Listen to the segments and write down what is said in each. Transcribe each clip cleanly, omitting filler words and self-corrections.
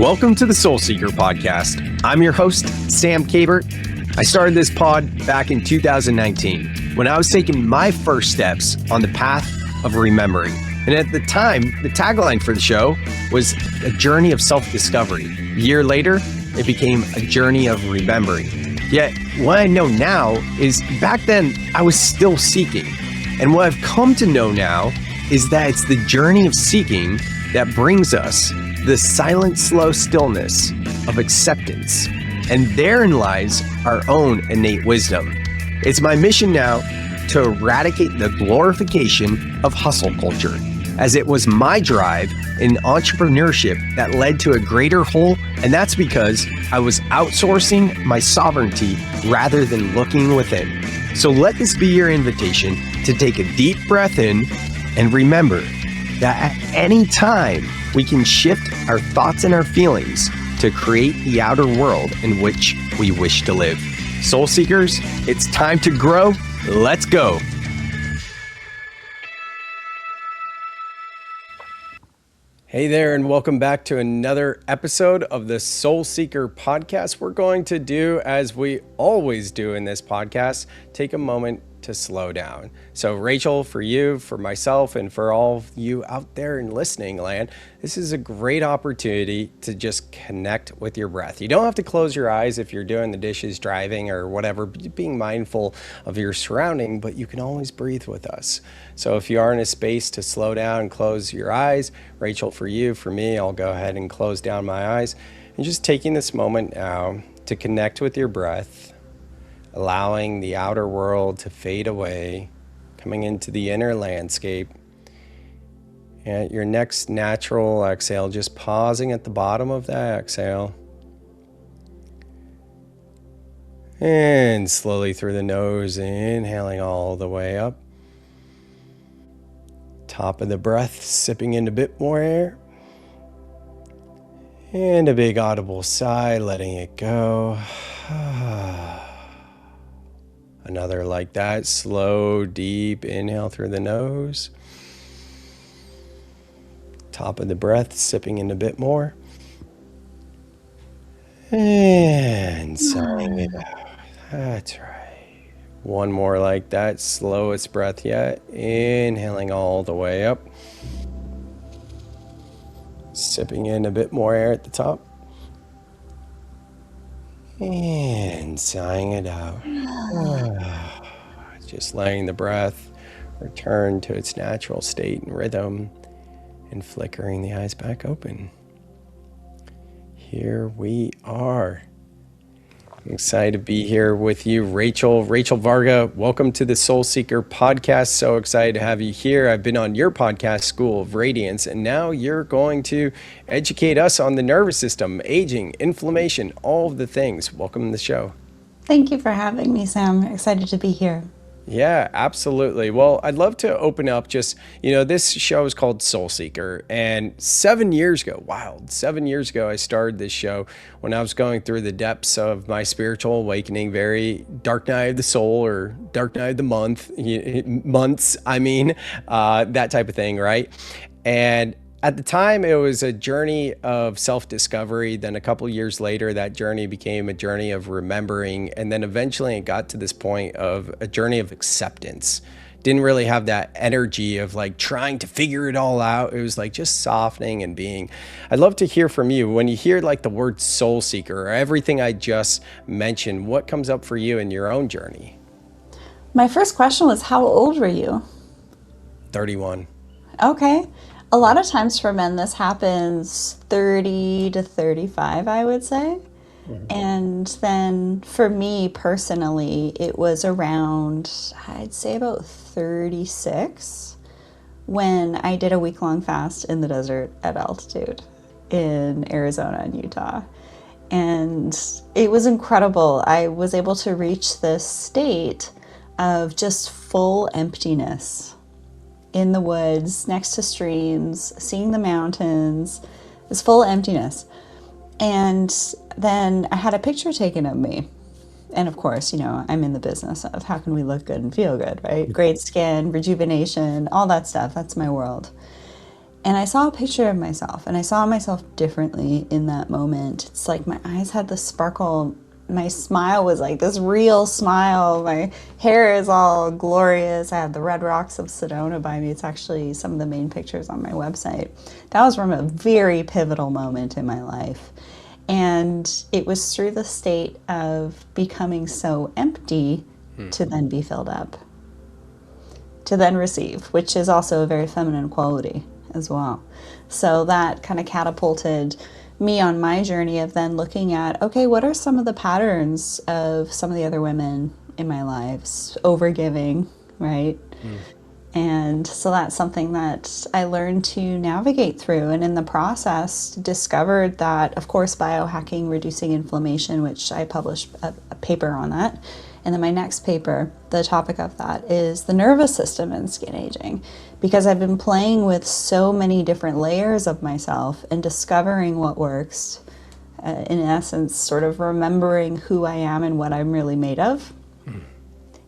Welcome to the Soul Seeker podcast. I'm your host, Sam Kabert. I started this pod back in 2019 when I was taking my first steps on the path of remembering. And at the time, the tagline for the show was a journey of self-discovery. A year later, it became a journey of remembering. Yet what I know now is back then I was still seeking. And what I've come to know now is that it's the journey of seeking that brings us the silent, slow stillness of acceptance. And therein lies our own innate wisdom. It's my mission now to eradicate the glorification of hustle culture, as it was my drive in entrepreneurship that led to a greater whole, and that's because I was outsourcing my sovereignty rather than looking within. So let this be your invitation to take a deep breath in and remember that at any time we can shift our thoughts and our feelings to create the outer world in which we wish to live. Soul Seekers, it's time to grow. Let's go. Hey there, and welcome back to another episode of the Soul Seeker podcast. We're going to do, as we always do in this podcast, take a moment to slow down. So Rachel, for you, for myself, and for all of you out there in listening land, this is a great opportunity to just connect with your breath. You don't have to close your eyes if you're doing the dishes, driving, or whatever, being mindful of your surrounding, but you can always breathe with us. So if you are in a space to slow down, close your eyes. Rachel, for you, for me, I'll go ahead and close down my eyes. And just taking this moment now to connect with your breath, allowing the outer world to fade away, coming into the inner landscape. And at your next natural exhale, just pausing at the bottom of that exhale. And slowly through the nose, inhaling all the way up. Top of the breath, sipping in a bit more air. And a big audible sigh, letting it go. Another like that, slow, deep inhale through the nose. Top of the breath, sipping in a bit more. And sighing it out. That's right. One more like that, slowest breath yet. Inhaling all the way up. Sipping in a bit more air at the top. And sighing it out. Just letting the breath return to its natural state and rhythm and flickering the eyes back open. Here we are. I'm excited to be here with you, Rachel Varga. Welcome to the Soul Seeker podcast. So excited to have you here. I've been on your podcast, School of Radiance, and now you're going to educate us on the nervous system, aging, inflammation, all of the things. Welcome to the show. Thank you for having me, Sam. Excited to be here. Yeah, absolutely. Well, I'd love to open up just, this show is called Soul Seeker. And 7 years ago, 7 years ago, I started this show when I was going through the depths of my spiritual awakening, very dark night of the soul or dark night of the that type of thing, right? And at the time, it was a journey of self-discovery. Then a couple years later, that journey became a journey of remembering. And then eventually it got to this point of a journey of acceptance. Didn't really have that energy of like trying to figure it all out. It was like just softening and being. I'd love to hear from you. When you hear like the word soul seeker or everything I just mentioned, what comes up for you in your own journey? My first question was, how old were you? 31. Okay. A lot of times for men, this happens 30 to 35, I would say. Mm-hmm. And then for me personally, it was around, I'd say about 36 when I did a week-long fast in the desert at altitude in Arizona and Utah. And it was incredible. I was able to reach this state of just full emptiness. In the woods, next to streams, seeing the mountains, this full emptiness. And then I had a picture taken of me. And of course, I'm in the business of how can we look good and feel good, right? Great skin, rejuvenation, all that stuff. That's my world. And I saw a picture of myself, and I saw myself differently in that moment. It's like my eyes had this sparkle. My smile was like this real smile. My hair is all glorious. I had the red rocks of Sedona by me. It's actually some of the main pictures on my website. That was from a very pivotal moment in my life. And it was through the state of becoming so empty to then be filled up, to then receive, which is also a very feminine quality as well. So that kind of catapulted me on my journey of then looking at, okay, what are some of the patterns of some of the other women in my lives? Overgiving, right? And so that's something that I learned to navigate through. And in the process, discovered that, of course, biohacking, reducing inflammation, which I published a paper on that. And then my next paper, the topic of that is the nervous system and skin aging, because I've been playing with so many different layers of myself and discovering what works, in essence, sort of remembering who I am and what I'm really made of,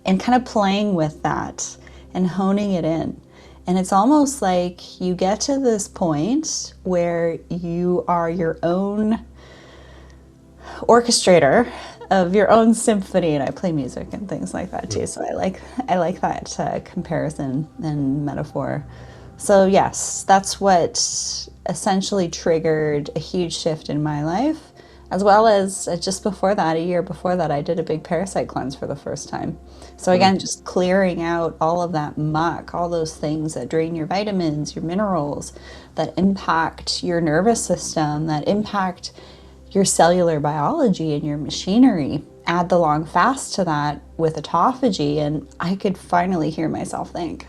and kind of playing with that and honing it in. And it's almost like you get to this point where you are your own orchestrator of your own symphony, and I play music and things like that too. So I like that comparison and metaphor. So yes, that's what essentially triggered a huge shift in my life, as well as just before that, a year before that, I did a big parasite cleanse for the first time. So again, just clearing out all of that muck, all those things that drain your vitamins, your minerals, that impact your nervous system, that impact your cellular biology and your machinery. Add the long fast to that with autophagy, and I could finally hear myself think.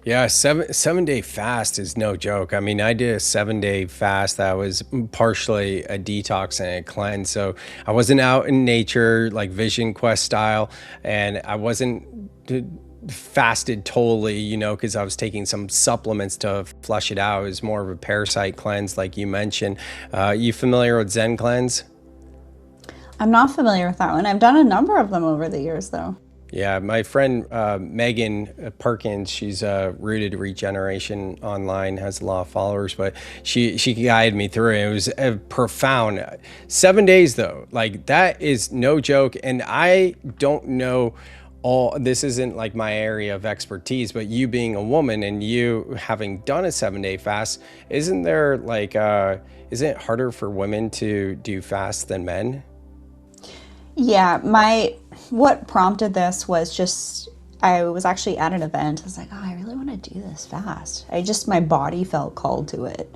Yeah, seven-day fast is no joke. I mean, I did a 7-day fast that was partially a detox and a cleanse. So I wasn't out in nature like Vision Quest style, and I wasn't fasted totally, because I was taking some supplements to flush it out. It was more of a parasite cleanse, like you mentioned. You familiar with Zen Cleanse? I'm not familiar with that one. I've done a number of them over the years, though. Yeah, my friend Megan Perkins, she's Rooted Regeneration online, has a lot of followers, but she guided me through it. It was profound. 7 days though, like that is no joke. And I don't know this isn't like my area of expertise, but you being a woman and you having done a 7-day fast, isn't there like, isn't it harder for women to do fast than men? Yeah, what prompted this was just, I was actually at an event. I was like, oh, I really want to do this fast. My body felt called to it.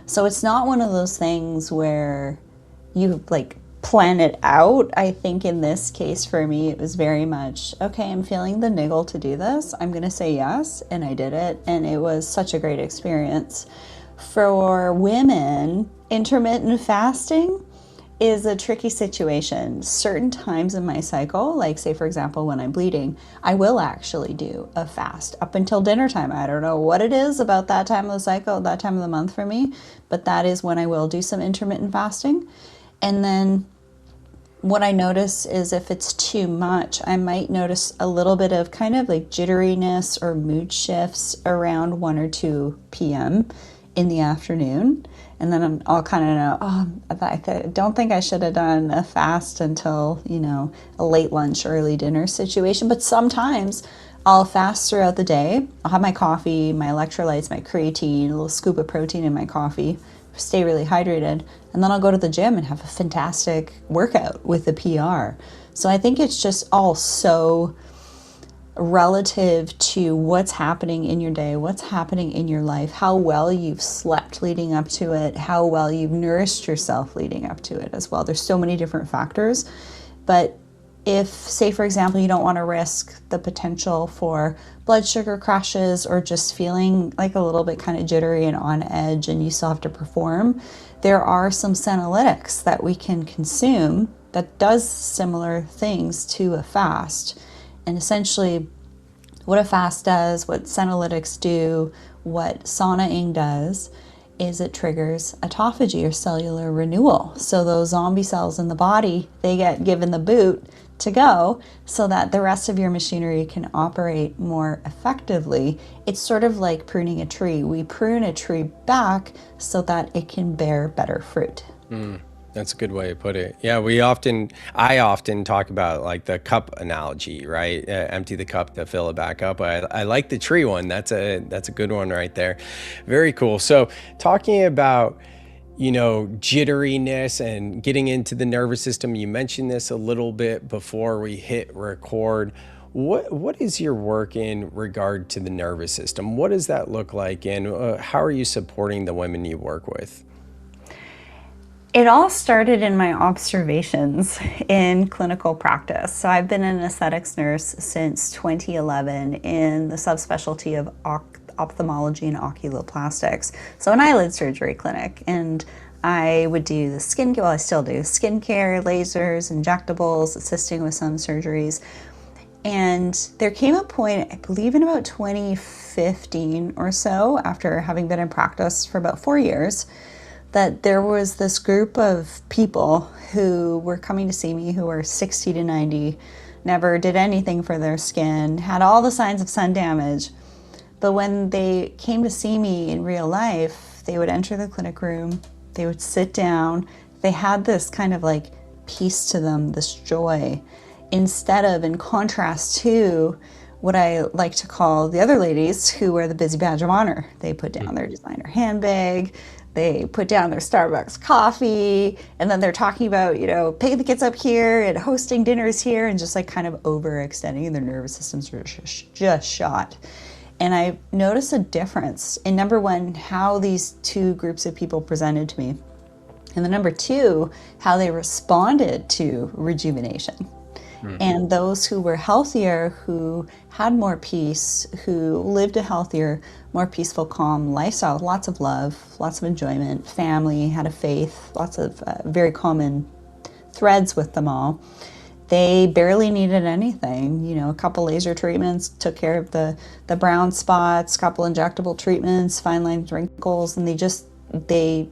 So it's not one of those things where you like plan it out. I think in this case for me, it was very much, okay, I'm feeling the niggle to do this. I'm going to say yes. And I did it. And it was such a great experience. For women, intermittent fasting is a tricky situation. Certain times in my cycle, like say for example when I'm bleeding, I will actually do a fast up until dinner time. I don't know what it is about that time of the cycle, that time of the month for me, but that is when I will do some intermittent fasting. And then what I notice is if it's too much, I might notice a little bit of kind of like jitteriness or mood shifts around 1 or 2 p.m. in the afternoon. And then I'll kind of know, I don't think I should have done a fast until, a late lunch, early dinner situation. But sometimes I'll fast throughout the day. I'll have my coffee, my electrolytes, my creatine, a little scoop of protein in my coffee, stay really hydrated. And then I'll go to the gym and have a fantastic workout with the PR. So I think it's just all so relative to what's happening in your day, what's happening in your life, how well you've slept leading up to it, how well you've nourished yourself leading up to it as well. There's so many different factors. But if, say, for example, you don't want to risk the potential for blood sugar crashes or just feeling like a little bit kind of jittery and on edge and you still have to perform, there are some senolytics that we can consume that does similar things to a fast. And essentially, what a fast does, what senolytics do, what saunaing does, is it triggers autophagy or cellular renewal. So those zombie cells in the body, they get given the boot to go so that the rest of your machinery can operate more effectively. It's sort of like pruning a tree. We prune a tree back so that it can bear better fruit. That's a good way to put it. Yeah, I often talk about like the cup analogy, right? Empty the cup to fill it back up. I like the tree one. That's a good one right there. Very cool. So talking about, jitteriness and getting into the nervous system, you mentioned this a little bit before we hit record. What is your work in regard to the nervous system? What does that look like, and how are you supporting the women you work with? It all started in my observations in clinical practice. So I've been an aesthetics nurse since 2011 in the subspecialty of ophthalmology and oculoplastics. So an eyelid surgery clinic. And I would do the skincare, well, I still do skincare, lasers, injectables, assisting with some surgeries. And there came a point, I believe in about 2015 or so, after having been in practice for about 4 years, that there was this group of people who were coming to see me who were 60 to 90, never did anything for their skin, had all the signs of sun damage. But when they came to see me in real life, they would enter the clinic room, they would sit down, they had this kind of like peace to them, this joy, instead of, in contrast to what I like to call the other ladies who wear the busy badge of honor. They put down their designer handbag, they put down their Starbucks coffee, and then they're talking about, picking the kids up here and hosting dinners here, and just like kind of overextending, and their nervous systems are just shot. And I noticed a difference in, number one, how these two groups of people presented to me, and then number two, how they responded to rejuvenation. And those who were healthier, who had more peace, who lived a healthier, more peaceful, calm lifestyle, lots of love, lots of enjoyment, family, had a faith, lots of very common threads with them all. They barely needed anything. A couple laser treatments took care of the brown spots, couple injectable treatments, fine lines, wrinkles, and they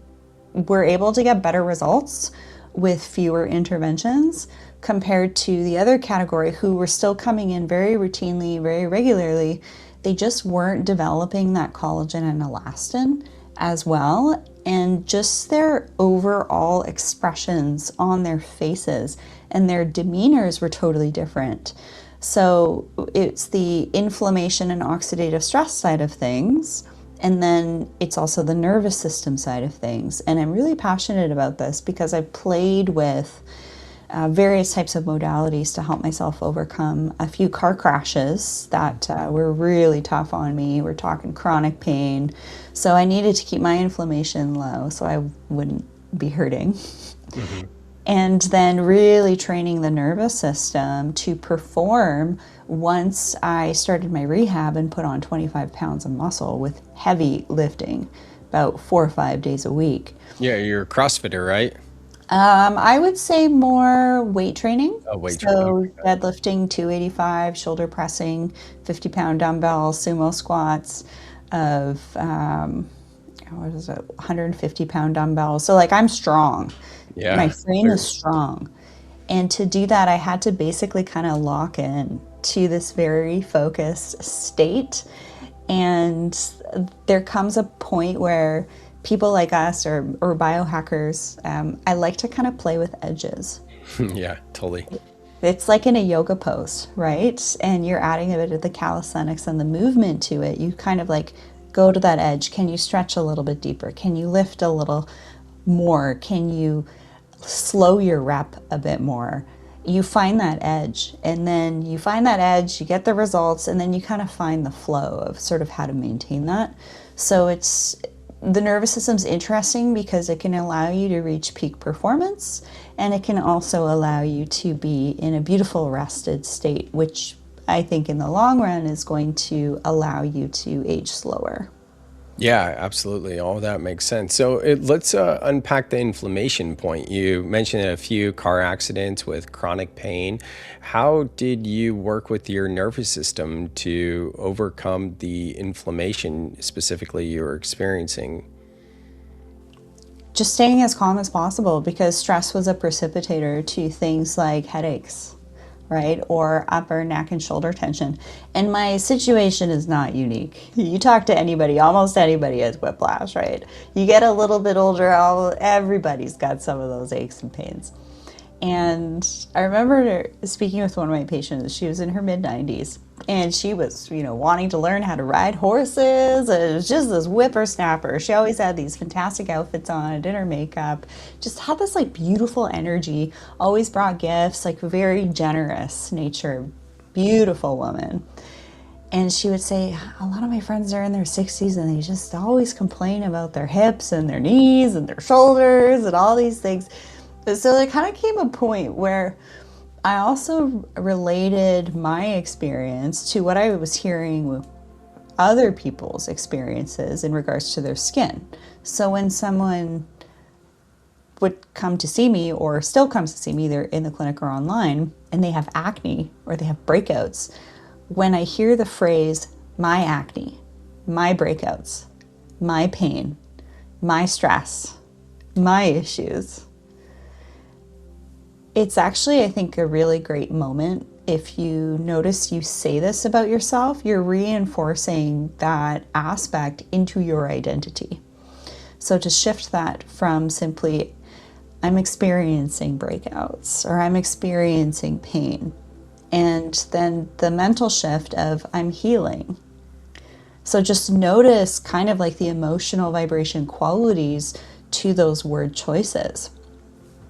were able to get better results with fewer interventions compared to the other category who were still coming in very routinely, very regularly. They just weren't developing that collagen and elastin as well. And just their overall expressions on their faces and their demeanors were totally different. So it's the inflammation and oxidative stress side of things. And then it's also the nervous system side of things. And I'm really passionate about this because I've played with various types of modalities to help myself overcome a few car crashes that were really tough on me. We're talking chronic pain. So I needed to keep my inflammation low so I wouldn't be hurting. Mm-hmm. And then really training the nervous system to perform once I started my rehab and put on 25 pounds of muscle with heavy lifting, about 4 or 5 days a week. Yeah, you're a CrossFitter, right? I would say more weight training. Weight training. Okay. Deadlifting 285, shoulder pressing, 50-pound dumbbells, sumo squats of 150-pound dumbbells. So I'm strong. Yeah. My frame is strong. And to do that, I had to basically kind of lock in to this very focused state. And there comes a point where people like us or biohackers, I like to kind of play with edges. Yeah, totally. It's like in a yoga pose, right? And you're adding a bit of the calisthenics and the movement to it. You kind of go to that edge. Can you stretch a little bit deeper? Can you lift a little more? Can you slow your rep a bit more? You find that edge, and then you find that edge, you get the results, and then you kind of find the flow of sort of how to maintain that. So the nervous system's interesting because it can allow you to reach peak performance, and it can also allow you to be in a beautiful rested state, which I think in the long run is going to allow you to age slower. Yeah, absolutely. All that makes sense. So let's unpack the inflammation point. You mentioned a few car accidents with chronic pain. How did you work with your nervous system to overcome the inflammation specifically you were experiencing? Just staying as calm as possible, because stress was a precipitator to things like headaches, right? Or upper neck and shoulder tension. And my situation is not unique. You talk to anybody, almost anybody has whiplash, right? You get a little bit older, everybody's got some of those aches and pains. And I remember speaking with one of my patients. She was in her mid-90s, and she was, wanting to learn how to ride horses. It was just this whippersnapper. She always had these fantastic outfits on, did her makeup, just had this like beautiful energy, always brought gifts, like very generous nature, beautiful woman. And she would say, a lot of my friends are in their 60s and they just always complain about their hips and their knees and their shoulders and all these things. So there kind of came a point where I also related my experience to what I was hearing with other people's experiences in regards to their skin. So when someone would come to see me or still comes to see me, either in the clinic or online, and they have acne or they have breakouts, when I hear the phrase, my acne, my breakouts, my pain, my stress, my issues, it's actually, I think, a really great moment. If you notice you say this about yourself, you're reinforcing that aspect into your identity. So to shift that from simply, I'm experiencing breakouts or I'm experiencing pain, and then the mental shift of I'm healing. So just notice kind of like the emotional vibration qualities to those word choices.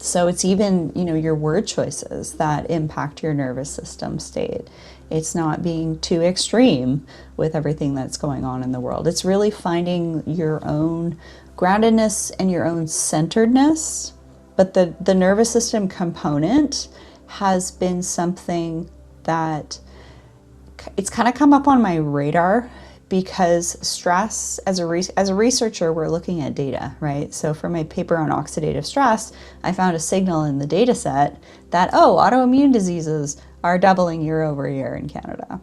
So it's even, your word choices that impact your nervous system state. It's not being too extreme with everything that's going on in the world. It's really finding your own groundedness and your own centeredness. But the nervous system component has been something that it's kind of come up on my radar, because stress, as a researcher, we're looking at data, right? So for my paper on oxidative stress, I found a signal in the data set that, autoimmune diseases are doubling year over year in Canada.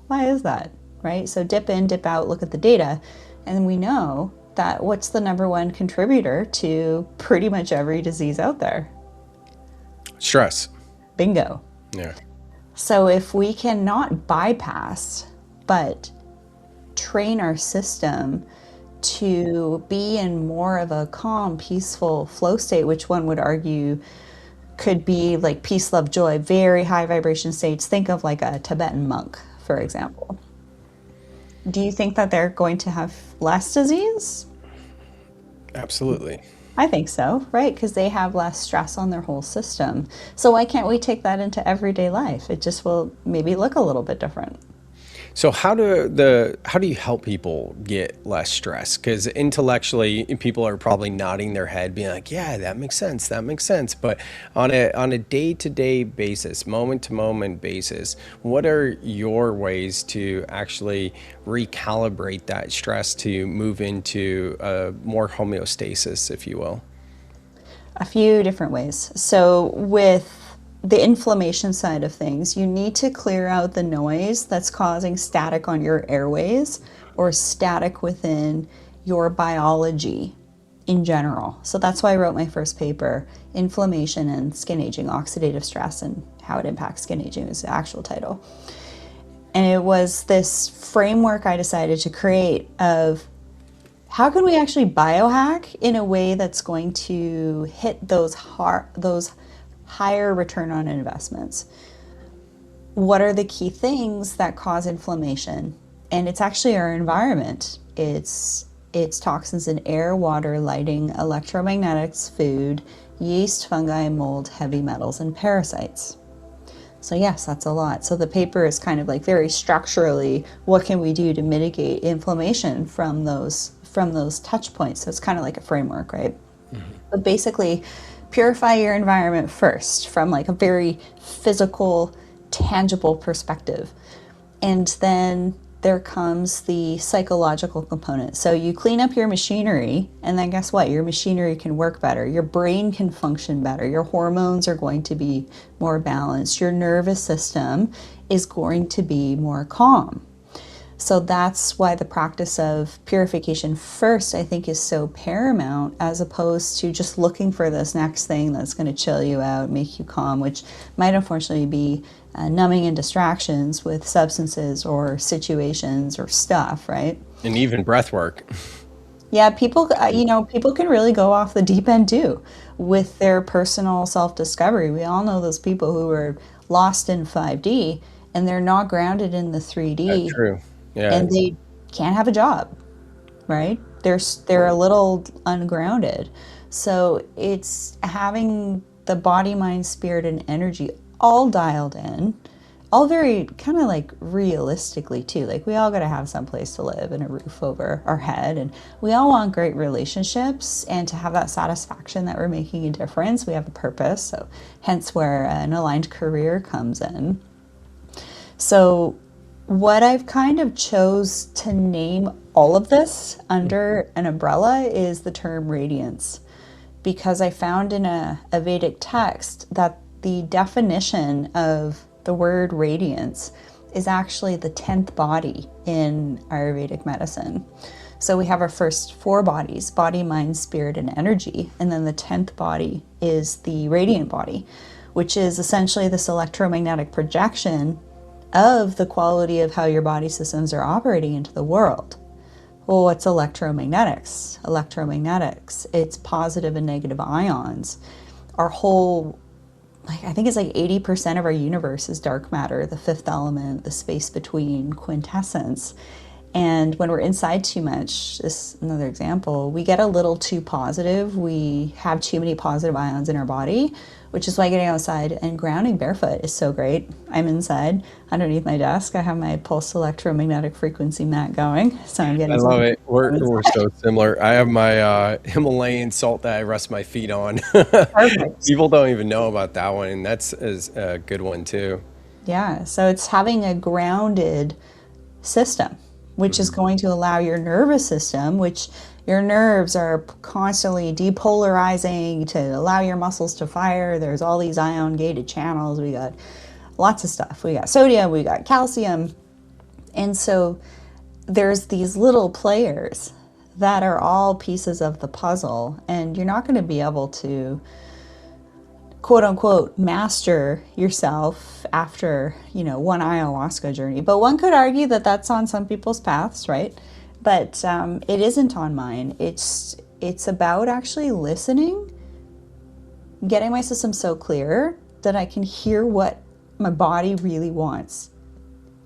Why is that, right? So dip in, dip out, look at the data, and we know that what's the number one contributor to pretty much every disease out there? Stress. Bingo. Yeah. So if we cannot bypass, but train our system to be in more of a calm, peaceful flow state, which one would argue could be like peace, love, joy, very high vibration states. Think of like a Tibetan monk, for example. Do you think that they're going to have less disease? Absolutely. I think so, right? Because they have less stress on their whole system. So why can't we take that into everyday life? It just will maybe look a little bit different. So how do you help people get less stress? Because intellectually, people are probably nodding their head, being like, "Yeah, that makes sense. That makes sense." But on a day-to-day basis, moment-to-moment basis, what are your ways to actually recalibrate that stress to move into more homeostasis, if you will? A few different ways. So with the inflammation side of things, you need to clear out the noise that's causing static on your airways or static within your biology in general. So that's why I wrote my first paper, Inflammation and Skin Aging, Oxidative Stress and How It Impacts Skin Aging is the actual title. And it was this framework I decided to create of how can we actually biohack in a way that's going to hit those higher return on investments. What are the key things that cause inflammation? And it's actually our environment. It's toxins in air, water, lighting, electromagnetics, food, yeast, fungi, mold, heavy metals, and parasites. So yes, that's a lot. So the paper is kind of like very structurally, what can we do to mitigate inflammation from those touch points? So it's kind of like a framework, right? Mm-hmm. But basically, purify your environment first from like a very physical, tangible perspective. And then there comes the psychological component. So you clean up your machinery, and then guess what? Your machinery can work better. Your brain can function better. Your hormones are going to be more balanced. Your nervous system is going to be more calm. So that's why the practice of purification first, I think, is so paramount, as opposed to just looking for this next thing that's going to chill you out, make you calm, which might unfortunately be numbing and distractions with substances or situations or stuff, right? And even breath work. Yeah, people, people can really go off the deep end too with their personal self-discovery. We all know those people who are lost in 5D and they're not grounded in the That's 3D, true. Yeah. and they can't have a job, right? They're a little ungrounded. So it's having the body, mind, spirit, and energy all dialed in, all very kind of like realistically too. Like we all got to have some place to live and a roof over our head, and we all want great relationships and to have that satisfaction that we're making a difference. We have a purpose, so hence where an aligned career comes in. So what I've kind of chose to name all of this under an umbrella is the term radiance, because I found in a Vedic text that the definition of the word radiance is actually the 10th body in Ayurvedic medicine. So we have our first four bodies: body, mind, spirit, and energy. And then the 10th body is the radiant body, which is essentially this electromagnetic projection of the quality of how your body systems are operating into the world. Well, what's electromagnetics? Electromagnetics, it's positive and negative ions. Our whole, I think it's like 80% of our universe is dark matter, the fifth element, the space between, quintessence. And when we're inside too much, this is another example, we get a little too positive. We have too many positive ions in our body, which is why getting outside and grounding barefoot is so great. I'm inside underneath my desk. I have my pulse electromagnetic frequency mat going. So I'm getting I love it. We're so similar. I have my Himalayan salt that I rest my feet on. perfect. People don't even know about that one, and that's a good one too. Yeah. So it's having a grounded system, which is going to allow your nervous system, which your nerves are constantly depolarizing to allow your muscles to fire. There's all these ion gated channels. We got lots of stuff. We got sodium, we got calcium. And so there's these little players that are all pieces of the puzzle, and you're not going to be able to quote unquote master yourself after one ayahuasca journey. But one could argue that that's on some people's paths, right? But it isn't on mine. It's about actually listening, getting my system so clear that I can hear what my body really wants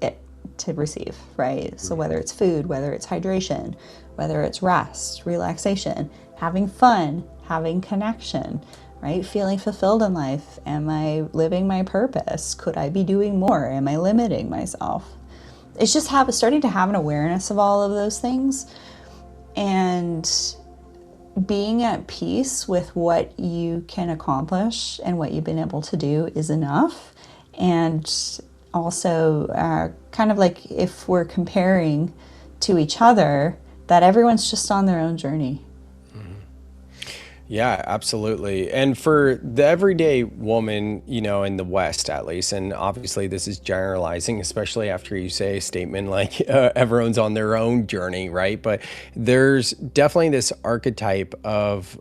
it to receive, right? So whether it's food, whether it's hydration, whether it's rest, relaxation, having fun, having connection, right? Feeling fulfilled in life. Am I living my purpose? Could I be doing more? Am I limiting myself? It's just starting to have an awareness of all of those things, and being at peace with what you can accomplish and what you've been able to do is enough. And also kind of like if we're comparing to each other, that everyone's just on their own journey. Yeah, absolutely. And for the everyday woman, in the West at least, and obviously this is generalizing, especially after you say a statement like everyone's on their own journey, right? But there's definitely this archetype of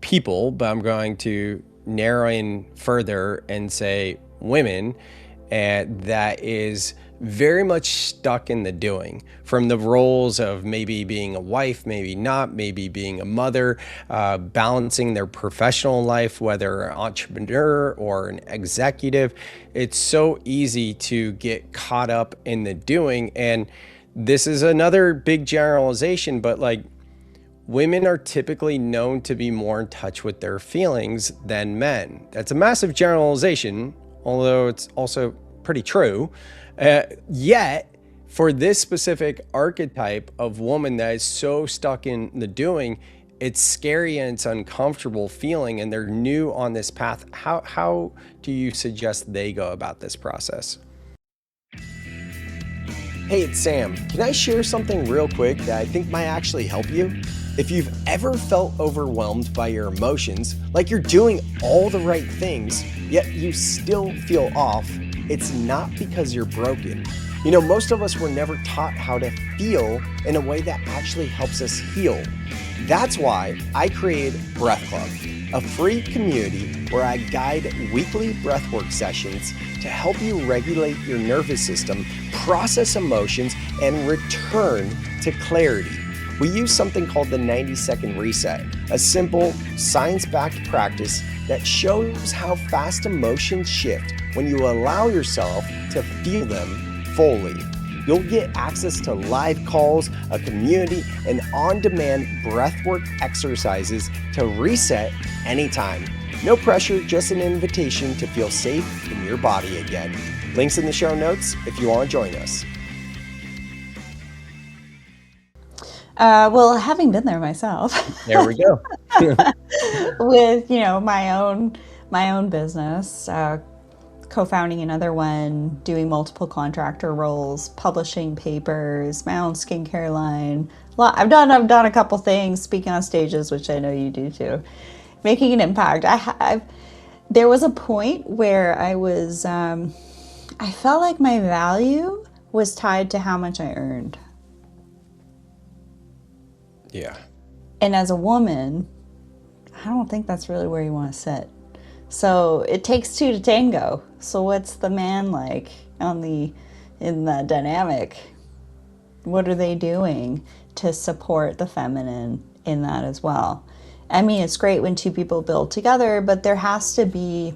people, but I'm going to narrow in further and say women, and that is very much stuck in the doing, from the roles of maybe being a wife, maybe not, maybe being a mother, balancing their professional life, whether an entrepreneur or an executive. It's so easy to get caught up in the doing. And this is another big generalization, but like women are typically known to be more in touch with their feelings than men. That's a massive generalization, although it's also pretty true. Yet, for this specific archetype of woman that is so stuck in the doing, it's scary and it's uncomfortable feeling, and they're new on this path. How do you suggest they go about this process? Hey, it's Sam. Can I share something real quick that I think might actually help you? If you've ever felt overwhelmed by your emotions, like you're doing all the right things, yet you still feel off, it's not because you're broken. Most of us were never taught how to feel in a way that actually helps us heal. That's why I created Breath Club, a free community where I guide weekly breathwork sessions to help you regulate your nervous system, process emotions, and return to clarity. We use something called the 90-second reset, a simple, science-backed practice that shows how fast emotions shift when you allow yourself to feel them fully. You'll get access to live calls, a community, and on-demand breathwork exercises to reset anytime. No pressure, just an invitation to feel safe in your body again. Links in the show notes if you want to join us. Well, having been there myself, There we go. with my own business, co-founding another one, doing multiple contractor roles, publishing papers, my own skincare line. I've done a couple things, speaking on stages, which I know you do too, making an impact. There was a point where I felt like my value was tied to how much I earned. Yeah. And as a woman, I don't think that's really where you want to sit. So it takes two to tango. So what's the man like in the dynamic? What are they doing to support the feminine in that as well? I mean, it's great when two people build together, but there has to be,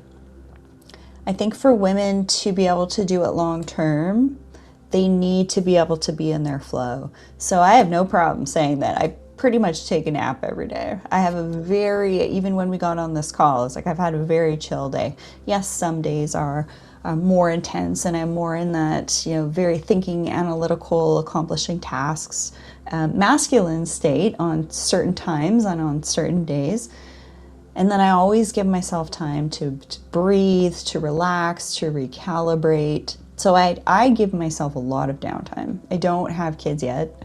I think for women to be able to do it long term, they need to be able to be in their flow. So I have no problem saying that. I pretty much take a nap every day. I have even when we got on this call, it's like I've had a very chill day. Yes, some days are more intense and I'm more in that, very thinking, analytical, accomplishing tasks, masculine state on certain times and on certain days. And then I always give myself time to breathe, to relax, to recalibrate. So I give myself a lot of downtime. I don't have kids yet.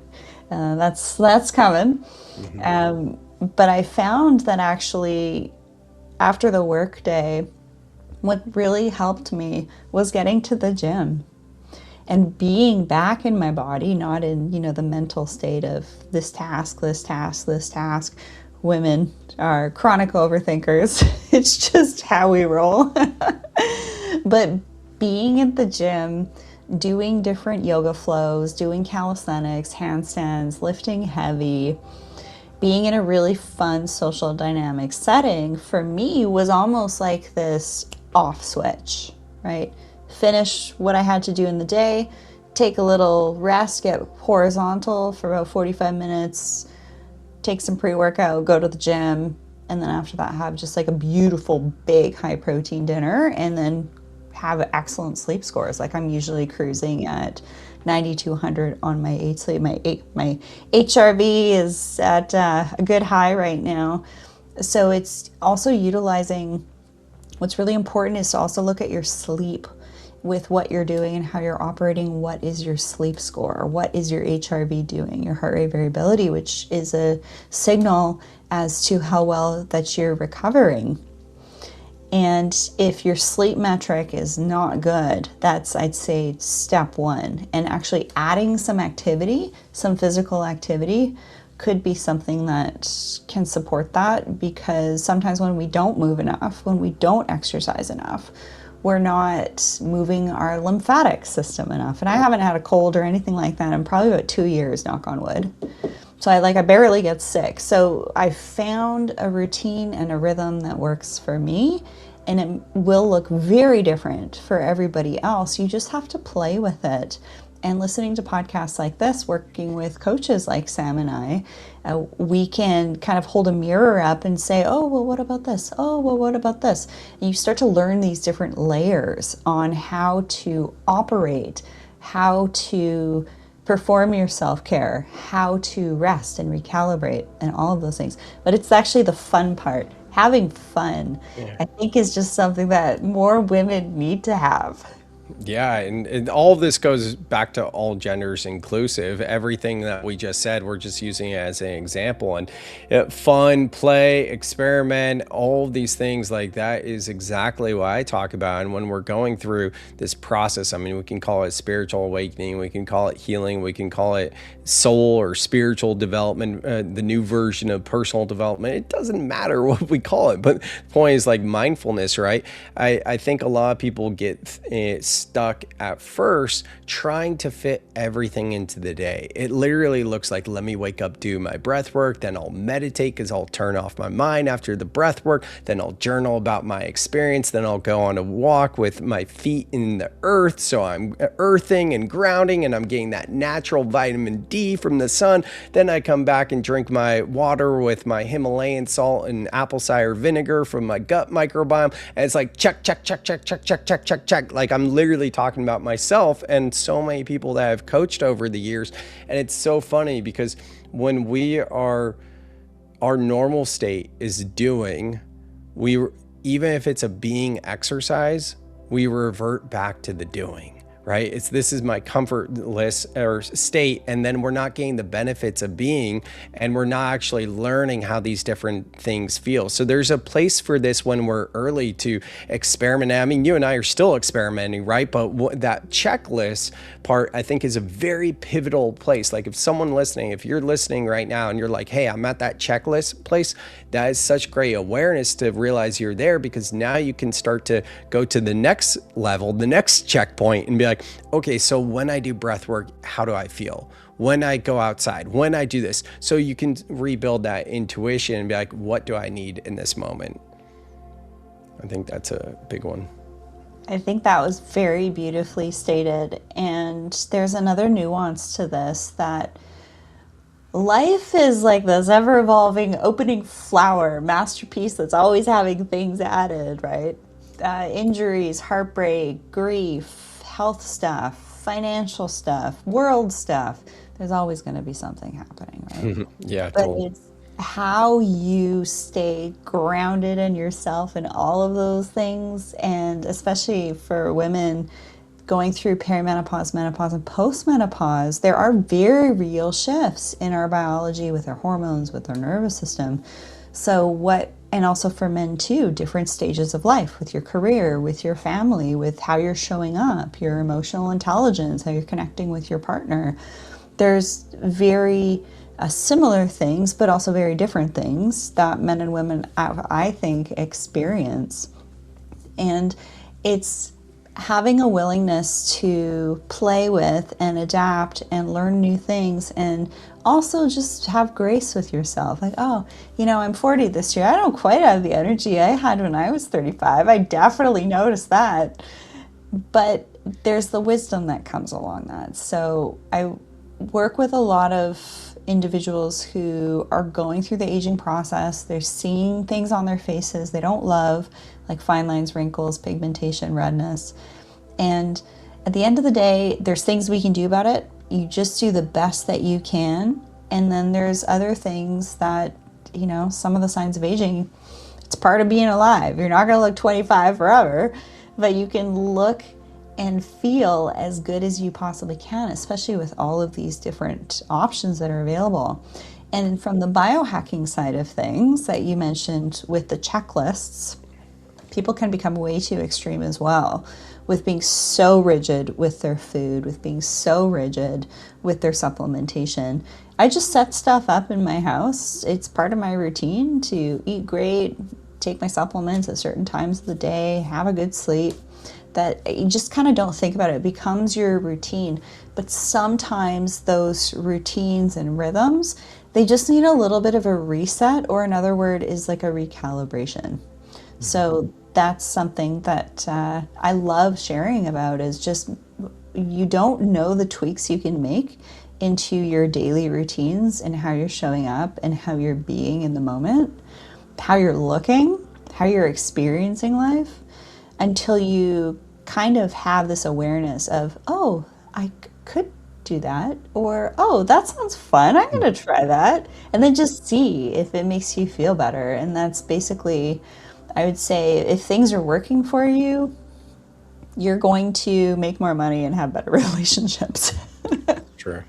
That's coming. Mm-hmm. But I found that actually after the work day, what really helped me was getting to the gym and being back in my body, not in, the mental state of this task. Women are chronic overthinkers. It's just how we roll. But being at the gym, doing different yoga flows, doing calisthenics, handstands, lifting heavy, being in a really fun social dynamic setting for me was almost like this off switch, right? Finish what I had to do in the day, take a little rest, get horizontal for about 45 minutes, take some pre-workout, go to the gym, and then after that have just like a beautiful big high protein dinner and then have excellent sleep scores. Like I'm usually cruising at 90 to 100 on my sleep. My HRV is at a good high right now. So it's also utilizing, what's really important is to also look at your sleep with what you're doing and how you're operating. What is your sleep score? What is your HRV doing? Your heart rate variability, which is a signal as to how well that you're recovering. And if your sleep metric is not good, that's, I'd say, step one. And actually adding some activity, some physical activity, could be something that can support that, because sometimes when we don't move enough, when we don't exercise enough, we're not moving our lymphatic system enough. And I haven't had a cold or anything like that in probably about 2 years, knock on wood. So I barely get sick. So I found a routine and a rhythm that works for me, and it will look very different for everybody else. You just have to play with it. And listening to podcasts like this, working with coaches like Sam and I, we can kind of hold a mirror up and say, oh, well, what about this? Oh, well, what about this? And you start to learn these different layers on how to operate, how to perform your self-care, how to rest and recalibrate, and all of those things. But it's actually the fun part. Having fun, I think, is just something that more women need to have. Yeah, and all of this goes back to all genders inclusive. Everything that we just said, we're just using it as an example. And fun, play, experiment, all of these things like that is exactly what I talk about. And when we're going through this process, I mean, we can call it spiritual awakening, we can call it healing, we can call it soul or spiritual development, the new version of personal development. It doesn't matter what we call it. But the point is like mindfulness, right? I think a lot of people get stuck at first trying to fit everything into the day. It literally looks like, let me wake up, do my breath work, then I'll meditate because I'll turn off my mind after the breath work, then I'll journal about my experience, then I'll go on a walk with my feet in the earth. So I'm earthing and grounding and I'm getting that natural vitamin D from the sun. Then I come back and drink my water with my Himalayan salt and apple cider vinegar from my gut microbiome. And it's like check, check, check, check, check, check, check, check, check. Like I'm literally talking about myself and so many people that I've coached over the years. And it's so funny because when our normal state is doing, even if it's a being exercise, we revert back to the doing. Right? This is my comfortless or state, and then we're not getting the benefits of being, and we're not actually learning how these different things feel. So there's a place for this when we're early to experiment. I mean, you and I are still experimenting, right? But that checklist part, I think, is a very pivotal place. Like if you're listening right now and you're like, hey, I'm at that checklist place, that is such great awareness to realize you're there, because now you can start to go to the next level, the next checkpoint, and be like, okay, so when I do breath work, how do I feel? When I go outside, when I do this, so you can rebuild that intuition and be like, what do I need in this moment? I think that's a big one. I think that was very beautifully stated. And there's another nuance to this, that life is like this ever evolving opening flower masterpiece that's always having things added, right? Injuries, heartbreak, grief, health stuff, financial stuff, world stuff. There's always going to be something happening, right? Yeah, But totally. it's how you stay grounded in yourself and all of those things. And especially for women going through perimenopause, menopause, and postmenopause, there are very real shifts in our biology with our hormones, with our nervous system. And also for men too, different stages of life with your career, with your family, with how you're showing up, your emotional intelligence, how you're connecting with your partner. There's very similar things, but also very different things that men and women, I think, experience. And it's having a willingness to play with and adapt and learn new things, and also just have grace with yourself. Like, oh, I'm 40 this year. I don't quite have the energy I had when I was 35. I definitely noticed that. But there's the wisdom that comes along that. So I work with a lot of individuals who are going through the aging process. They're seeing things on their faces they don't love, like fine lines, wrinkles, pigmentation, redness. And at the end of the day, there's things we can do about it. You just do the best that you can. And then there's other things that, some of the signs of aging, it's part of being alive. You're not going to look 25 forever, but you can look and feel as good as you possibly can, especially with all of these different options that are available. And from the biohacking side of things that you mentioned with the checklists, people can become way too extreme as well, with being so rigid with their food, with being so rigid with their supplementation. I just set stuff up in my house. It's part of my routine to eat great, take my supplements at certain times of the day, have a good sleep, that you just kind of don't think about it. It becomes your routine. But sometimes those routines and rhythms, they just need a little bit of a reset, or another word is like a recalibration. So that's something that I love sharing about, is just, you don't know the tweaks you can make into your daily routines and how you're showing up and how you're being in the moment, how you're looking, how you're experiencing life, until you kind of have this awareness of, oh, I could do that, or oh, that sounds fun, I'm going to try that, and then just see if it makes you feel better. And that's basically, I would say, if things are working for you, you're going to make more money and have better relationships. True.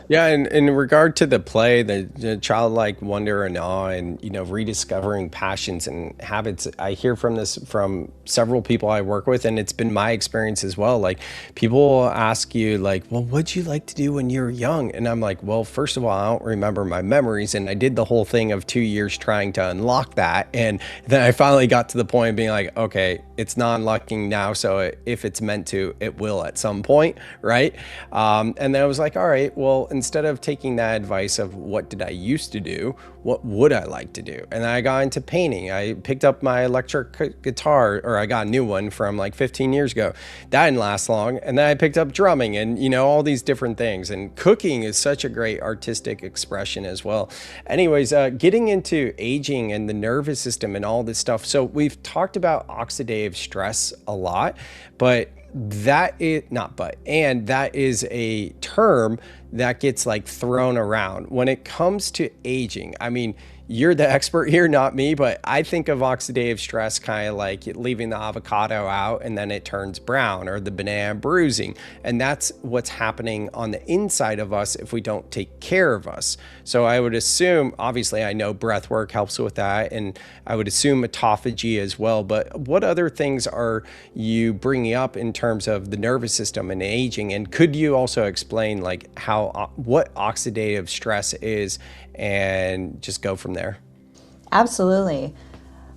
Yeah, and in regard to the play, the childlike wonder and awe, and rediscovering passions and habits, I hear from this from several people I work with, and it's been my experience as well. Like, people will ask you, like, "Well, what'd you like to do when you were young?" And I'm like, "Well, first of all, I don't remember my memories, and I did the whole thing of 2 years trying to unlock that, and then I finally got to the point of being like, okay, it's not unlocking now, so if it's meant to, it will at some point, right?" And then I was like, all right, well, instead of taking that advice of what did I used to do, what would I like to do? And then I got into painting. I picked up my electric guitar, or I got a new one from like 15 years ago. That didn't last long. And then I picked up drumming and, all these different things. And cooking is such a great artistic expression as well. Anyways, getting into aging and the nervous system and all this stuff. So we've talked about oxidative stress a lot, but that is a term that gets like thrown around when it comes to aging. I mean, you're the expert here, not me, but I think of oxidative stress kind of like leaving the avocado out and then it turns brown, or the banana bruising. And that's what's happening on the inside of us if we don't take care of us. So I would assume, obviously, I know breath work helps with that, and I would assume autophagy as well. But what other things are you bringing up in terms of the nervous system and aging? And could you also explain like what oxidative stress is, and just go from there? Absolutely.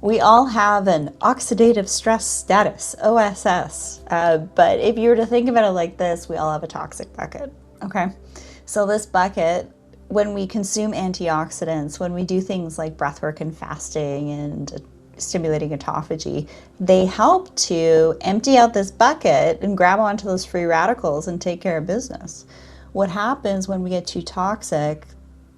We all have an oxidative stress status, OSS. But if you were to think about it like this, we all have a toxic bucket. Okay. So this bucket, when we consume antioxidants, when we do things like breathwork and fasting and stimulating autophagy, they help to empty out this bucket and grab onto those free radicals and take care of business. What happens when we get too toxic,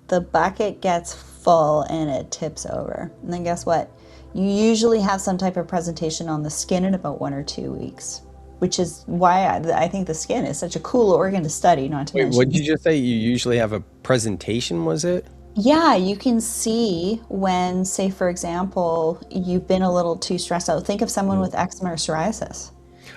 the bucket gets full and it tips over. And then guess what? You usually have some type of presentation on the skin in about 1 or 2 weeks, which is why I think the skin is such a cool organ to study, not to Wait, mention. what did you just say? You usually have a presentation, was it? Yeah, you can see when, say, for example, you've been a little too stressed out. Think of someone with eczema or psoriasis.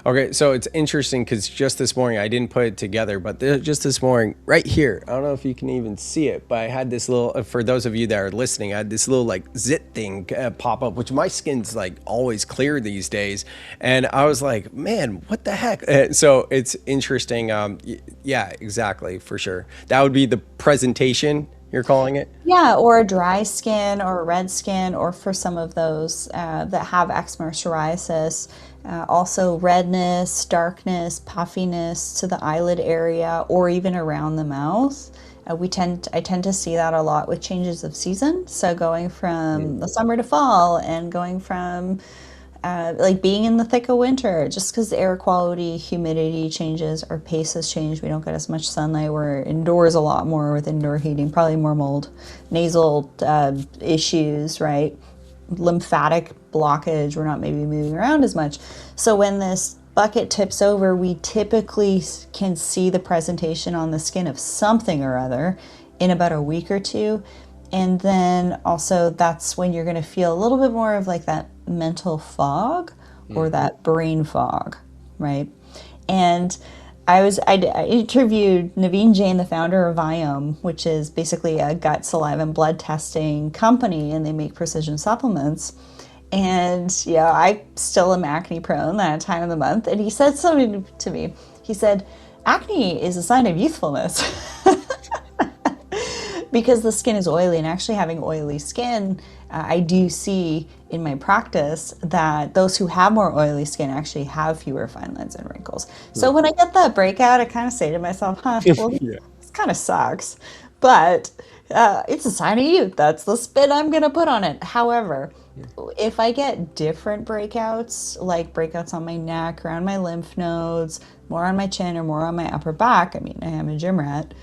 Okay, so it's interesting because just this morning, I didn't put it together, but just this morning, right here, I don't know if you can even see it, but I had this little, for those of you that are listening, I had this little like zit thing pop up, which my skin's like always clear these days. And I was like, man, what the heck? So it's interesting. Yeah, exactly, for sure. That would be the presentation you're calling it? Yeah, or a dry skin or a red skin, or for some of those that have eczema or psoriasis, also redness, darkness, puffiness to the eyelid area, or even around the mouth. I tend to see that a lot with changes of season. So going from the summer to fall, and going from like being in the thick of winter, just because the air quality, humidity changes, our pace has changed. We don't get as much sunlight. We're indoors a lot more with indoor heating, probably more mold, nasal issues, right? Lymphatic blockage. We're not maybe moving around as much. So when this bucket tips over, we typically can see the presentation on the skin of something or other in about a week or two. And then also that's when you're going to feel a little bit more of like that mental fog or that brain fog, right? And I interviewed Naveen Jain, the founder of Viome, which is basically a gut, saliva, and blood testing company, and they make precision supplements. And yeah, I still am acne prone that time of the month. And he said something to me. He said, acne is a sign of youthfulness. Because the skin is oily, and actually having oily skin, I do see in my practice that those who have more oily skin actually have fewer fine lines and wrinkles. So when I get that breakout, I kind of say to myself, well, this kind of sucks, but it's a sign of youth. That's the spin I'm going to put on it. However, if I get different breakouts, like breakouts on my neck, around my lymph nodes, more on my chin or more on my upper back, I mean, I am a gym rat,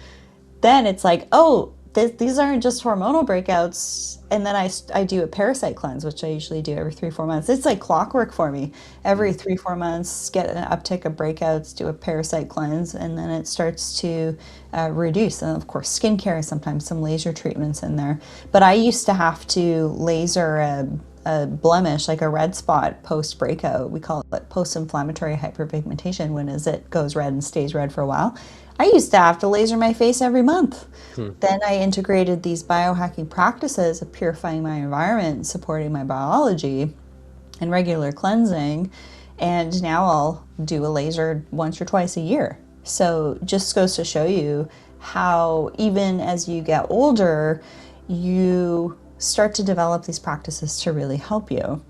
then it's like, oh, these aren't just hormonal breakouts. And then I do a parasite cleanse, which I usually do every 3-4 months. It's like clockwork for me. Every 3-4 months, get an uptick of breakouts, do a parasite cleanse, and then it starts to reduce. And of course, skincare, sometimes some laser treatments in there. But I used to have to laser a blemish, like a red spot post breakout. We call it post-inflammatory hyperpigmentation, when as it goes red and stays red for a while. I used to have to laser my face every month. Then I integrated these biohacking practices of purifying my environment, supporting my biology, and regular cleansing. And now I'll do a laser once or twice a year. So just goes to show you how even as you get older, you start to develop these practices to really help you.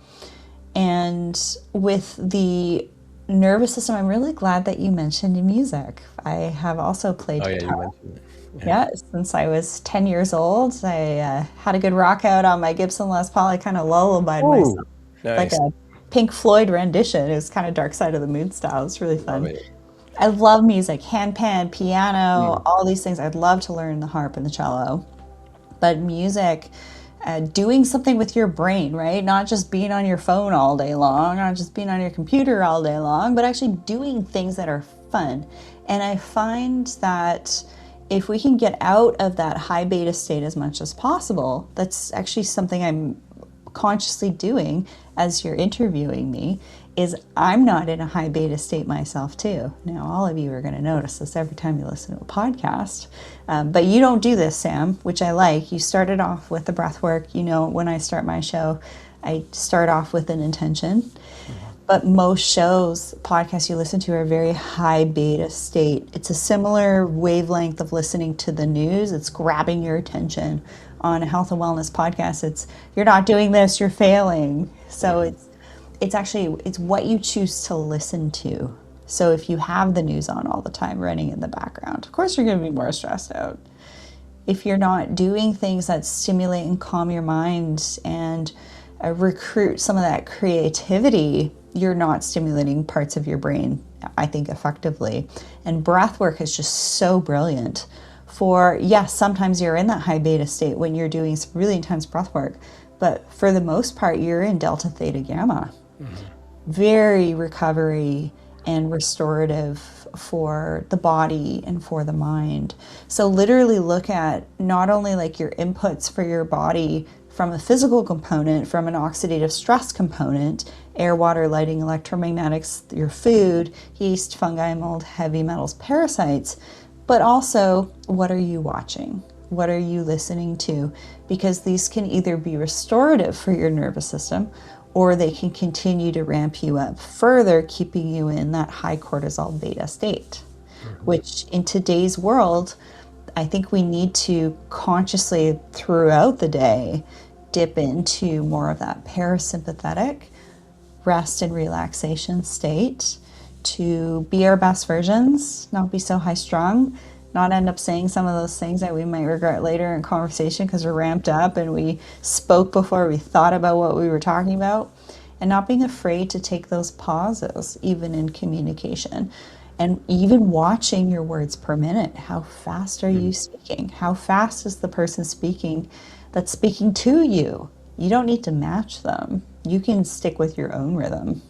And with the nervous system, I'm really glad that you mentioned music. I have also played guitar. You mentioned it. Yeah, since I was 10 years old, I had a good rock out on my Gibson Les Paul. I kind of lullabied myself, like Nice. a Pink Floyd rendition. It was kind of Dark Side of the Moon style. It's really Love fun. it. I love music, handpan, piano, Mm. all these things. I'd love to learn the harp and the cello. But music, doing something with your brain, right? Not just being on your phone all day long, not just being on your computer all day long, but actually doing things that are fun. And I find that if we can get out of that high beta state as much as possible, that's actually something I'm consciously doing as you're interviewing me, is I'm not in a high beta state myself too. Now, all of you are going to notice this every time you listen to a podcast, but you don't do this, Sam, which I like. You started off with the breath work. You know, when I start my show, I start off with an intention. But most shows, podcasts you listen to, are very high beta state. It's a similar wavelength of listening to the news. It's grabbing your attention. On a health and wellness podcast, it's you're not doing this, you're failing. So it's actually it's what you choose to listen to. So if you have the news on all the time running in the background, of course you're going to be more stressed out. If you're not doing things that stimulate and calm your mind and recruit some of that creativity, you're not stimulating parts of your brain, I think, effectively. And breath work is just so brilliant for, yes, sometimes you're in that high beta state when you're doing some really intense breath work, but for the most part, you're in delta theta gamma. Very recovery and restorative for the body and for the mind. So literally look at not only like your inputs for your body from a physical component, from an oxidative stress component, air, water, lighting, electromagnetics, your food, yeast, fungi, mold, heavy metals, parasites, but also what are you watching? What are you listening to? Because these can either be restorative for your nervous system, or they can continue to ramp you up further, keeping you in that high cortisol beta state, which in today's world, I think we need to consciously throughout the day dip into more of that parasympathetic rest and relaxation state to be our best versions, not be so high strung, not end up saying some of those things that we might regret later in conversation because we're ramped up and we spoke before we thought about what we were talking about, and not being afraid to take those pauses even in communication. And even watching your words per minute. How fast are you speaking? How fast is the person speaking that's speaking to you? You don't need to match them. You can stick with your own rhythm.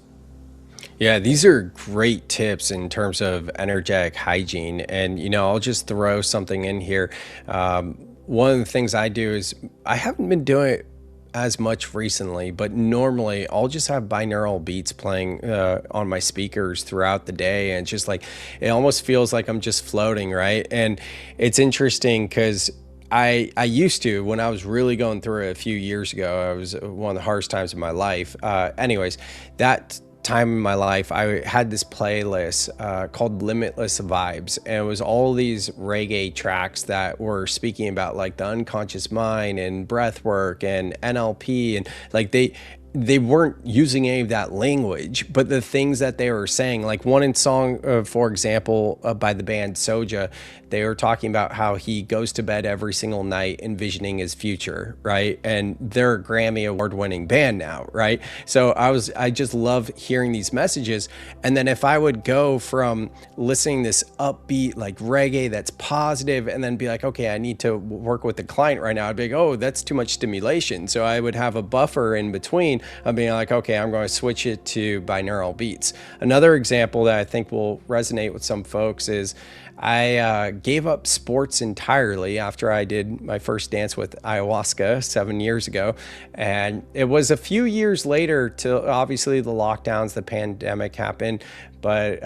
Yeah, these are great tips in terms of energetic hygiene. And, I'll just throw something in here. One of the things I do is I haven't been doing it as much recently, but normally I'll just have binaural beats playing on my speakers throughout the day. And just like, it almost feels like I'm just floating, right? And it's interesting because I used to, when I was really going through it a few years ago, I was one of the hardest times of my life. Anyways, that time in my life, I had this playlist called Limitless Vibes, and it was all these reggae tracks that were speaking about like the unconscious mind and breath work and NLP, and like they weren't using any of that language, but the things that they were saying, like one in song, for example, by the band Soja, they were talking about how he goes to bed every single night envisioning his future, right? And they're a Grammy award winning band now, right? So I just love hearing these messages. And then if I would go from listening this upbeat, like reggae that's positive, and then be like, okay, I need to work with the client right now, I'd be like, oh, that's too much stimulation. So I would have a buffer in between of being like, okay, I'm going to switch it to binaural beats. Another example that I think will resonate with some folks is I gave up sports entirely after I did my first dance with ayahuasca 7 years ago. And it was a few years later till obviously the lockdowns, the pandemic happened. But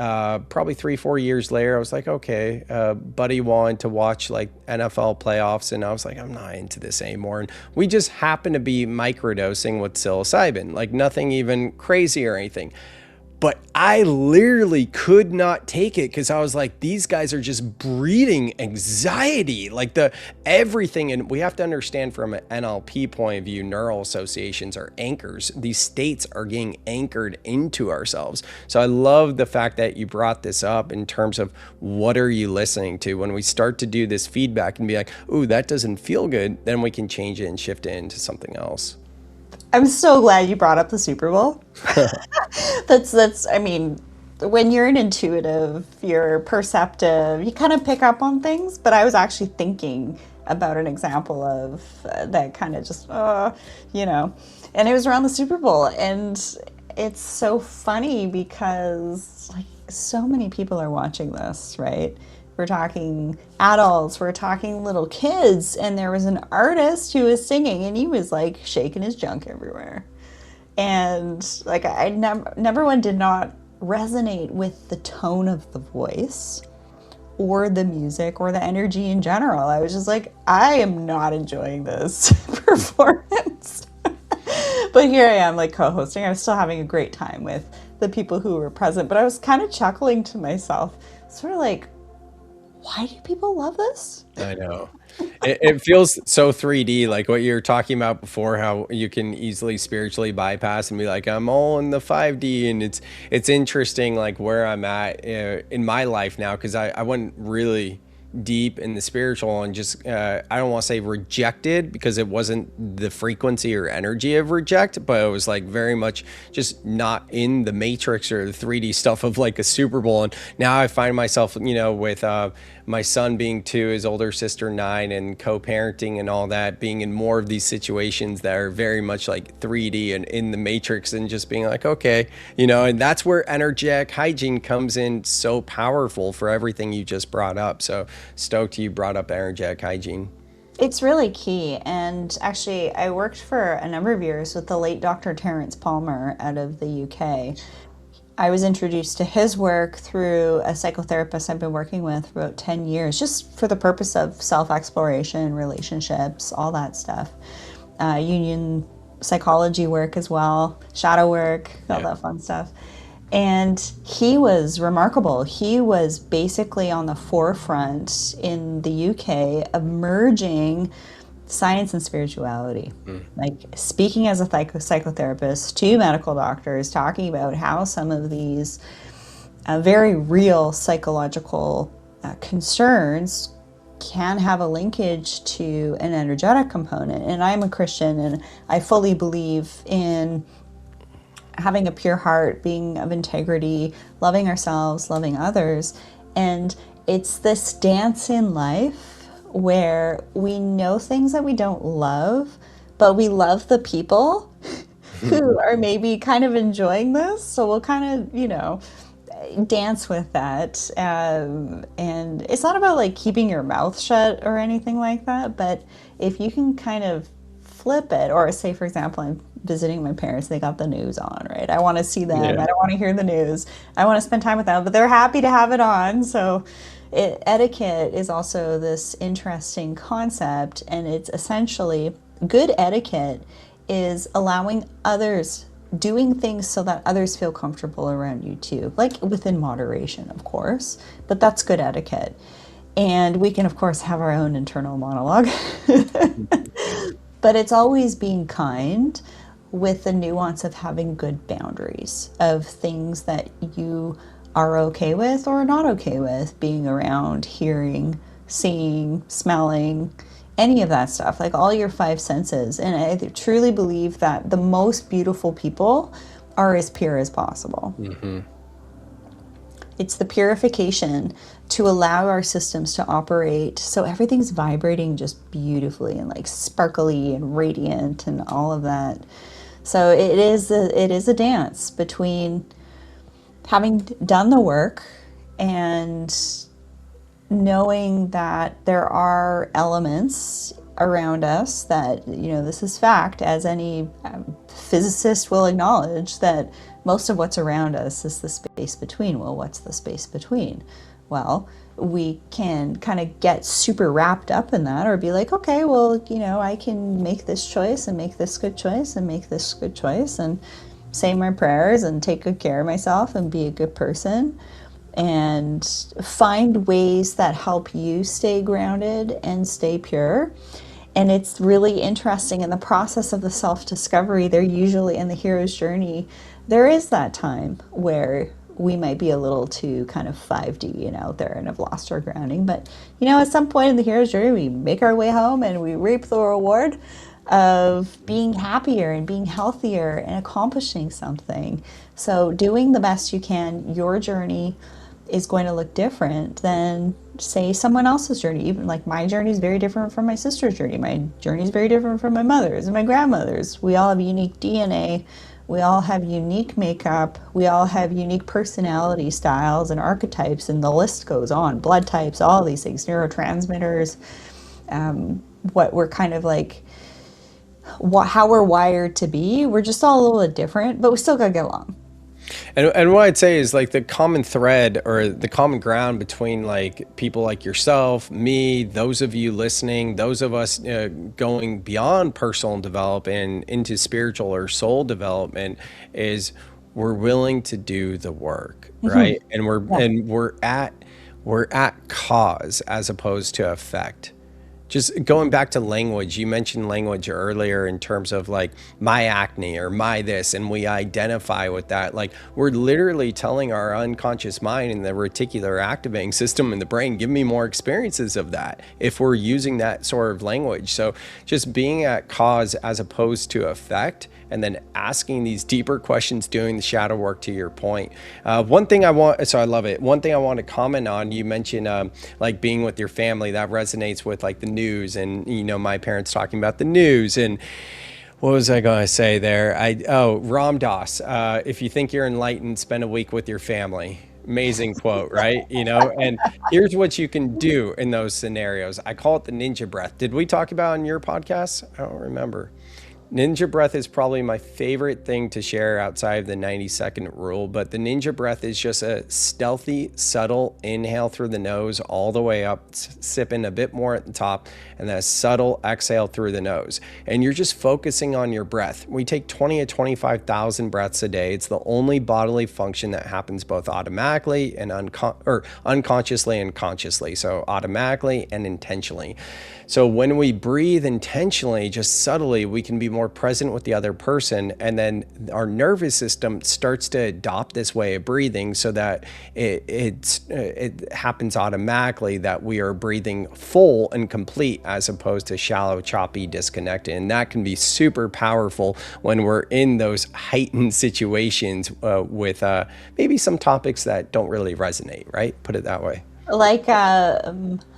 probably 3, 4 years later, I was like, okay, buddy wanted to watch like NFL playoffs. And I was like, I'm not into this anymore. And we just happened to be microdosing with psilocybin, like nothing even crazy or anything. But I literally could not take it because I was like, these guys are just breeding anxiety, like the everything. And we have to understand from an NLP point of view, neural associations are anchors. These states are getting anchored into ourselves. So I love the fact that you brought this up in terms of what are you listening to? When we start to do this feedback and be like, ooh, that doesn't feel good, then we can change it and shift it into something else. I'm so glad you brought up the Super Bowl. I mean, when you're an intuitive, you're perceptive, you kind of pick up on things, but I was actually thinking about an example of that kind of just, you know, and it was around the Super Bowl. And it's so funny because like so many people are watching this, right? We're talking adults, we're talking little kids, and there was an artist who was singing and he was like shaking his junk everywhere. And like I never, number one, did not resonate with the tone of the voice or the music or the energy in general. I was just like, I am not enjoying this performance. But here I am, like co-hosting. I was still having a great time with the people who were present, but I was kind of chuckling to myself, sort of like, why do people love this? I know. It feels so 3D, like what you were talking about before, how you can easily spiritually bypass and be like, I'm all in the 5D. And it's interesting, like where I'm at in my life now, because I went really deep in the spiritual and just, I don't want to say rejected because it wasn't the frequency or energy of reject, but it was like very much just not in the matrix or the 3D stuff of like a Super Bowl. And now I find myself, with my son being 2, his older sister 9, and co-parenting and all that, being in more of these situations that are very much like 3D and in the matrix, and just being like, okay, and that's where energetic hygiene comes in so powerful for everything you just brought up. So stoked you brought up energetic hygiene. It's really key. And actually, I worked for a number of years with the late Dr. Terence Palmer out of the UK. I was introduced to his work through a psychotherapist I've been working with for about 10 years, just for the purpose of self-exploration, relationships, all that stuff. Union psychology work as well, shadow work, all that fun stuff. And he was remarkable. He was basically on the forefront in the UK of merging science and spirituality. Like speaking as a psychotherapist to medical doctors, talking about how some of these very real psychological concerns can have a linkage to an energetic component. And I'm a Christian and I fully believe in having a pure heart, being of integrity, loving ourselves, loving others. And it's this dance in life where we know things that we don't love, but we love the people who are maybe kind of enjoying this. So we'll kind of, dance with that. And it's not about like keeping your mouth shut or anything like that, but if you can kind of flip it, or say, for example, I'm visiting my parents, they got the news on, right? I want to see them. I don't want to hear the news. I want to spend time with them, but they're happy to have it on. So etiquette is also this interesting concept, and it's essentially good etiquette is allowing others, doing things so that others feel comfortable around you too, like within moderation, of course, but that's good etiquette. And we can, of course, have our own internal monologue, but it's always being kind with the nuance of having good boundaries of things that you are okay with or not okay with being around, hearing, seeing, smelling, any of that stuff, like all your 5 senses. And I truly believe that the most beautiful people are as pure as possible. It's the purification to allow our systems to operate so everything's vibrating just beautifully and like sparkly and radiant and all of that. So it is a dance between having done the work and knowing that there are elements around us that, this is fact, as any physicist will acknowledge, that most of what's around us is the space between. Well, what's the space between? Well, we can kind of get super wrapped up in that, or be like, okay, well, I can make this choice and make this good choice and make this good choice and say my prayers and take good care of myself and be a good person, and find ways that help you stay grounded and stay pure. And it's really interesting in the process of the self-discovery, there usually, in the hero's journey, there is that time where we might be a little too kind of 5D and out there and have lost our grounding. But, at some point in the hero's journey, we make our way home and we reap the reward of being happier and being healthier and accomplishing something. So doing the best you can, your journey is going to look different than, say, someone else's journey. Even like my journey is very different from my sister's journey. My journey is very different from my mother's and my grandmother's. We all have unique DNA. We all have unique makeup. We all have unique personality styles and archetypes, and the list goes on. Blood types, all these things, neurotransmitters, what we're kind of like, how we're wired to be. We're just all a little bit different, but we still gotta get along. And what I'd say is like the common thread or the common ground between like people like yourself, me, those of you listening, those of us going beyond personal development into spiritual or soul development is we're willing to do the work, right? And we're at cause as opposed to effect. Just going back to language, you mentioned language earlier in terms of like my acne or my this, and we identify with that. Like we're literally telling our unconscious mind and the reticular activating system in the brain, give me more experiences of that if we're using that sort of language. So just being at cause as opposed to effect, and then asking these deeper questions, doing the shadow work, to your point. I love it. One thing I want to comment on, you mentioned like being with your family, that resonates with like the news and, my parents talking about the news. And what was I going to say there? Ram Dass, if you think you're enlightened, spend a week with your family. Amazing quote, right? And here's what you can do in those scenarios. I call it the ninja breath. Did we talk about it on your podcast? I don't remember. Ninja breath is probably my favorite thing to share outside of the 90-second rule, but the ninja breath is just a stealthy, subtle inhale through the nose all the way up, sipping a bit more at the top, and then a subtle exhale through the nose. And you're just focusing on your breath. We take 20 to 25,000 breaths a day. It's the only bodily function that happens both automatically and unconsciously and consciously. So automatically and intentionally. So when we breathe intentionally, just subtly, we can be more present with the other person. And then our nervous system starts to adopt this way of breathing so that it happens automatically that we are breathing full and complete as opposed to shallow, choppy, disconnected. And that can be super powerful when we're in those heightened situations with maybe some topics that don't really resonate, right? Put it that way. Like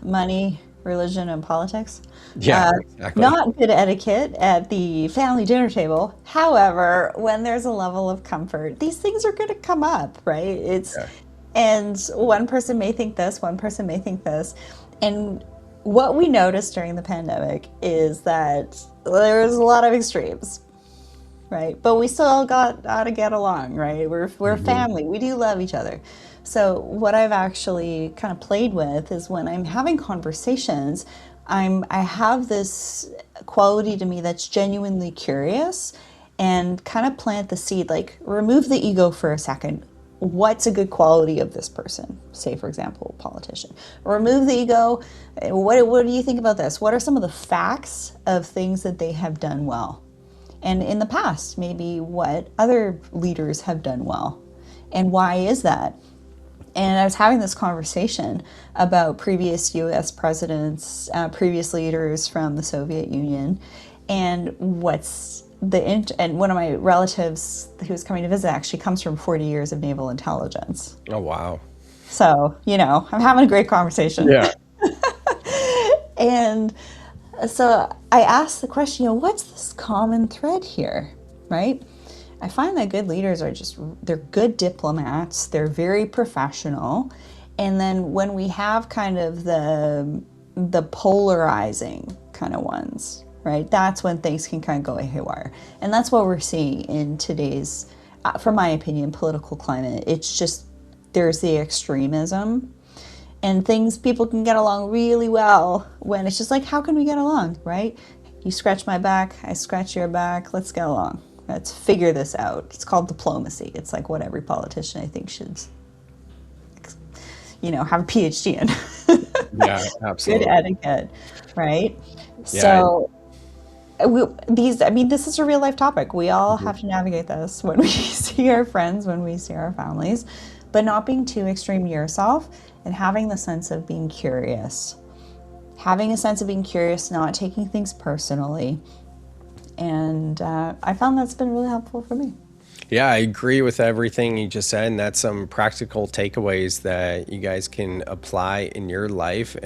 money, religion, and politics. Yeah, exactly. Not good etiquette at the family dinner table. However, when there's a level of comfort, these things are going to come up, right? And one person may think this, one person may think this. And what we noticed during the pandemic is that there was a lot of extremes, right? But we still got to get along, right? We're family. We do love each other. So what I've actually kind of played with is when I'm having conversations, I have this quality to me that's genuinely curious, and kind of plant the seed, like remove the ego for a second. What's a good quality of this person? Say, for example, a politician. Remove the ego. What do you think about this? What are some of the facts of things that they have done well? And in the past, maybe what other leaders have done well. And why is that? And I was having this conversation about previous US presidents, previous leaders from the Soviet Union, and and one of my relatives who was coming to visit actually comes from 40 years of naval intelligence. Oh, wow. So, I'm having a great conversation. Yeah. And so I asked the question, what's this common thread here, right? I find that good leaders they're good diplomats, they're very professional, And then when we have kind of the polarizing kind of ones, right? That's when things can kind of go haywire. And that's what we're seeing in today's, from my opinion, political climate. It's just there's the extremism and things people can get along really well when it's just like, how can we get along, right? You scratch my back, I scratch your back, let's get along. Let's figure this out. It's called diplomacy. It's like what every politician I think should, have a PhD in. Yeah, absolutely. Good etiquette, right? Yeah. So this is a real life topic. We all have to navigate this when we see our friends, when we see our families, but not being too extreme yourself and having the sense of being curious. Having a sense of being curious, not taking things personally. And I found that's been really helpful for me. Yeah, I agree with everything you just said, and that's some practical takeaways that you guys can apply in your life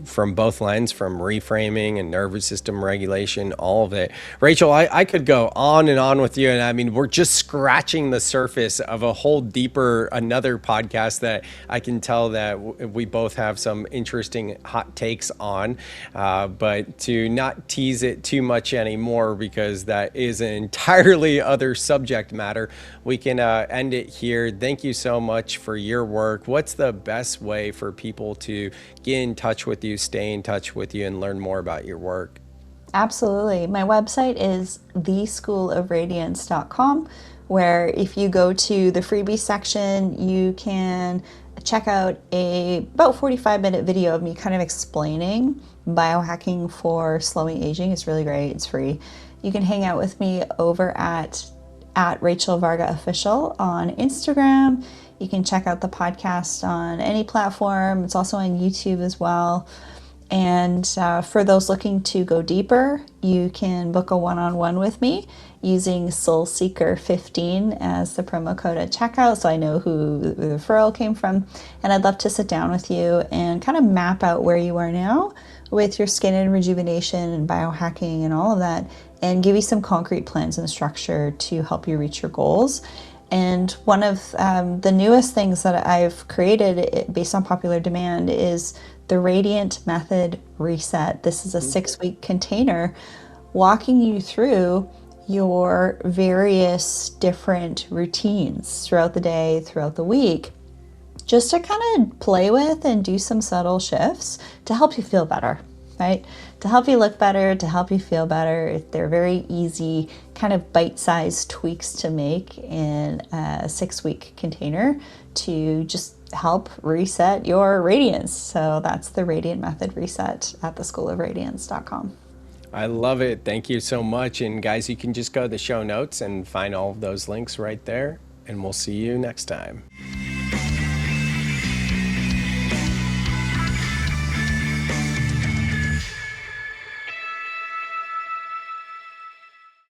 from both lens, from reframing and nervous system regulation, all of it. Rachel, I could go on and on with you, and I mean, we're just scratching the surface of a whole deeper, another podcast that I can tell that we both have some interesting hot takes on, but to not tease it too much anymore, because that is an entirely other subject matter, we can end it here. Thank you so much for your work. What's the best way for people to get in touch with you, stay in touch with you, and learn more about your work? Absolutely. My website is theschoolofradiance.com, where if you go to the freebie section, you can check out a about 45-minute video of me kind of explaining biohacking for slowing aging. It's really great. It's free. You can hang out with me over at Rachel Varga Official on Instagram. You can check out the podcast on any platform. It's also on YouTube as well. And for those looking to go deeper, you can book a one-on-one with me using SoulSeeker15 as the promo code at checkout, so I know who the referral came from. And I'd love to sit down with you and kind of map out where you are now with your skin and rejuvenation and biohacking and all of that, and give you some concrete plans and structure to help you reach your goals. And one of the newest things that I've created based on popular demand is the Radiant Method Reset. This is a 6-week container walking you through your various different routines throughout the day, throughout the week, just to kind of play with and do some subtle shifts to help you feel better, right? To help you look better, to help you feel better. They're very easy, kind of bite-sized tweaks to make in a 6-week container to just help reset your radiance. So that's the Radiant Method Reset at theschoolofradiance.com. I love it. Thank you so much. And guys, you can just go to the show notes and find all of those links right there. And we'll see you next time.